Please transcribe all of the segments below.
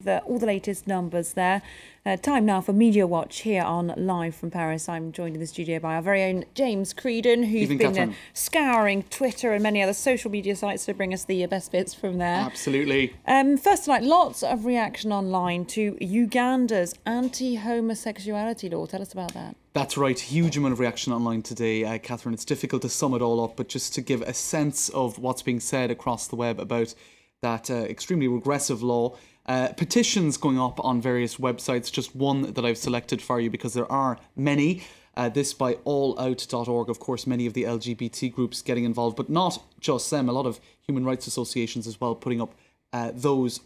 all the latest numbers there. Time now for Media Watch here on Live from Paris. I'm joined in the studio by our very own James Creedon, who's been scouring Twitter and many other social media sites to bring us the best bits from there. Absolutely. First tonight, lots of reaction online to Uganda's anti-homosexuality law. Tell us about that. That's right. Huge amount of reaction online today, Catherine. It's difficult to sum it all up, but just to give a sense of what's being said across the web about that extremely regressive law. Petitions going up on various websites, just one that I've selected for you because there are many. This by allout.org, of course, many of the LGBT groups getting involved, but not just them, a lot of human rights associations as well putting up those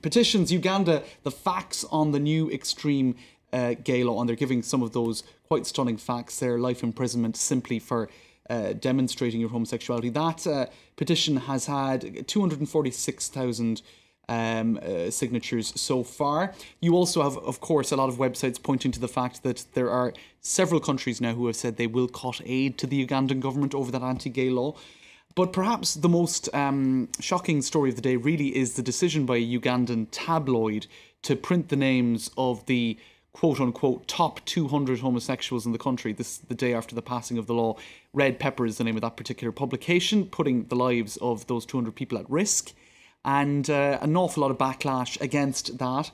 petitions. Uganda, the facts on the new extreme gay law, and they're giving some of those quite stunning facts there. Life imprisonment simply for demonstrating your homosexuality. That petition has had 246,000 signatures so far. You also have, of course, a lot of websites pointing to the fact that there are several countries now who have said they will cut aid to the Ugandan government over that anti-gay law. But perhaps the most shocking story of the day really is the decision by a Ugandan tabloid to print the names of the quote-unquote top 200 homosexuals in the country. This the day after the passing of the law. Red Pepper is the name of that particular publication, putting the lives of those 200 people at risk. And an awful lot of backlash against that.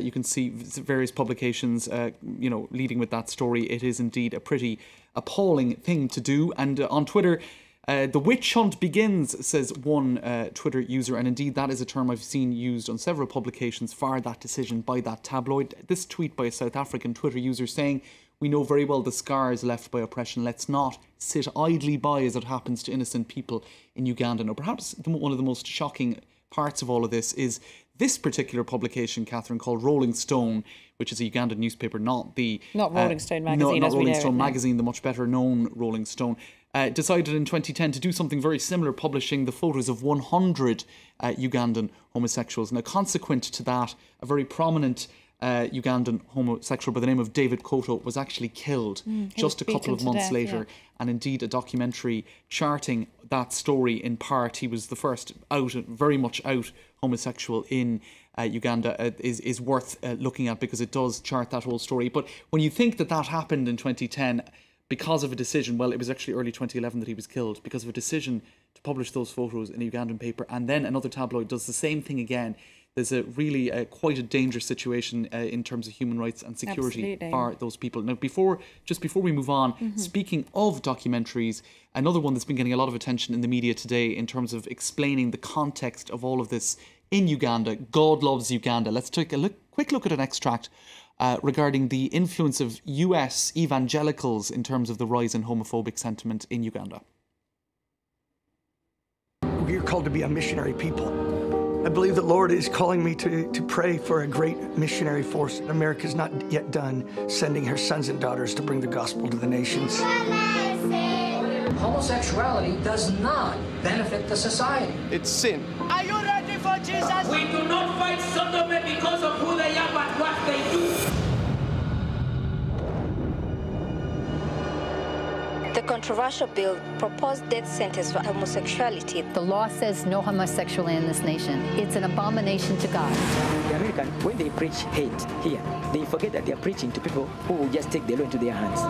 You can see various publications, leading with that story. It is indeed a pretty appalling thing to do. And on Twitter, the witch hunt begins, says one Twitter user. And indeed, that is a term I've seen used on several publications for that decision by that tabloid. This tweet by a South African Twitter user saying, "We know very well the scars left by oppression. Let's not sit idly by as it happens to innocent people in Uganda." Now, perhaps one of the most shocking parts of all of this is this particular publication, Catherine, called Rolling Stone, which is a Ugandan newspaper, not Rolling Stone magazine, not Rolling Stone magazine, the much better known Rolling Stone, decided in 2010 to do something very similar, publishing the photos of 100 Ugandan homosexuals. Now, consequent to that, a very prominent Ugandan homosexual by the name of David Koto was actually killed just a couple of months later. Yeah. And indeed, a documentary charting that story in part. He was the first out, very much out homosexual in Uganda, is worth looking at because it does chart that whole story. But when you think that that happened in 2010 because of a decision, well, it was actually early 2011 that he was killed because of a decision to publish those photos in a Ugandan paper, and then another tabloid does the same thing again. There's a really quite a dangerous situation in terms of human rights and security for those people. Now, before we move on, speaking of documentaries, another one that's been getting a lot of attention in the media today in terms of explaining the context of all of this in Uganda, God Loves Uganda. Let's take a quick look at an extract regarding the influence of US evangelicals in terms of the rise in homophobic sentiment in Uganda. We're called to be a missionary people. I believe the Lord is calling me to pray for a great missionary force. America's not yet done sending her sons and daughters to bring the gospel to the nations. Homosexuality does not benefit the society. It's sin. Are you ready for Jesus? We do not fight Sodom because of who they are, but what they do. The controversial bill proposed death sentence for homosexuality. The law says no homosexuality in this nation. It's an abomination to God. The Americans, when they preach hate here, they forget that they're preaching to people who will just take the law into their hands.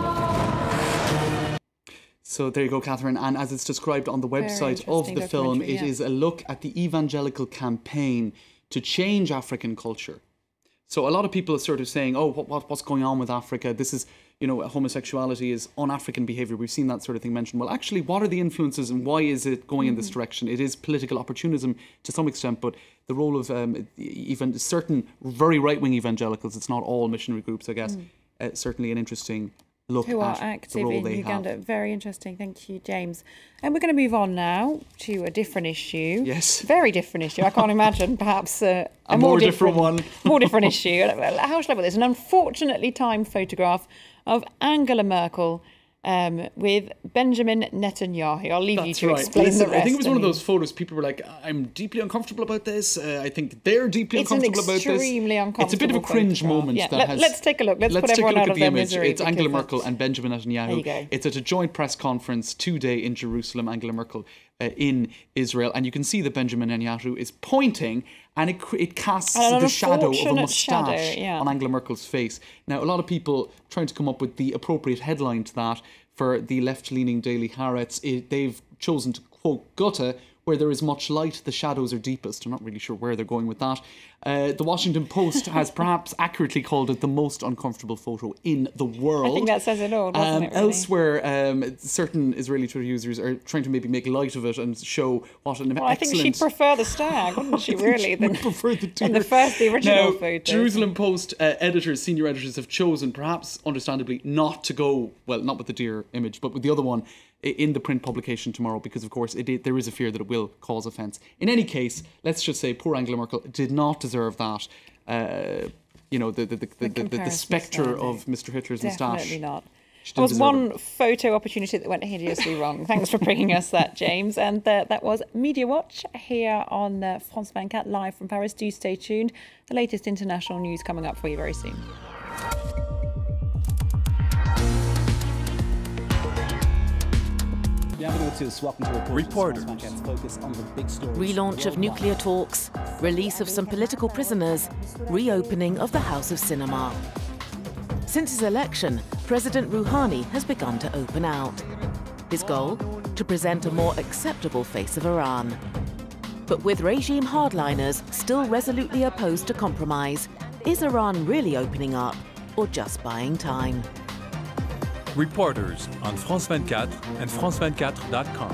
So there you go, Catherine. And as it's described on the website of the film, it is a look at the evangelical campaign to change African culture. So a lot of people are sort of saying, oh, what's going on with Africa? This is, homosexuality is un-African behaviour. We've seen that sort of thing mentioned. Well, actually, what are the influences and why is it going in this direction? It is political opportunism to some extent, but the role of even certain very right-wing evangelicals, it's not all missionary groups, I guess, certainly an interesting look who are at active the role in they Uganda. have. Very interesting. Thank you, James. And we're going to move on now to a different issue. Yes. Very different issue. I can't imagine perhaps a more different one. More different issue. How shall I put this? An unfortunately timed photograph of Angela Merkel with Benjamin Netanyahu. I'll leave you to explain the rest. I think it was one of those photos people were like, I'm deeply uncomfortable about this. I think they're deeply uncomfortable about this. It's an extremely uncomfortable It's a bit of a cringe moment. Yeah. Let's take a look. Let's put everyone out of their misery. It's Angela Merkel and Benjamin Netanyahu. There you go. It's at a joint press conference today in Jerusalem, Angela Merkel in Israel. And you can see that Benjamin Netanyahu is pointing and it casts the shadow of a moustache on Angela Merkel's face. Now, a lot of people trying to come up with the appropriate headline to that for the left-leaning Daily Haaretz. They've chosen to quote Goethe, where there is much light, the shadows are deepest. I'm not really sure where they're going with that. The Washington Post has perhaps accurately called it the most uncomfortable photo in the world. I think that says it all, doesn't it, really? Elsewhere, certain Israeli Twitter users are trying to maybe make light of it and show what an excellent... I think she'd prefer the stag, wouldn't she, really? Than prefer the original photo. Jerusalem Post senior editors have chosen, perhaps understandably, not to go, well, not with the deer image, but with the other one, in the print publication tomorrow, because of course there is a fear that it will cause offence. In any case, let's just say poor Angela Merkel did not deserve that. The spectre of Mr. Hitler's moustache. Definitely not. There was one photo opportunity that went hideously wrong. Thanks for bringing us that, James. And that was Media Watch here on France 24 live from Paris. Do stay tuned. The latest international news coming up for you very soon. Reporters. Relaunch of nuclear talks, release of some political prisoners, reopening of the House of Cinema. Since his election, President Rouhani has begun to open out. His goal? To present a more acceptable face of Iran. But with regime hardliners still resolutely opposed to compromise, is Iran really opening up or just buying time? Reporters on France 24 and France24.com.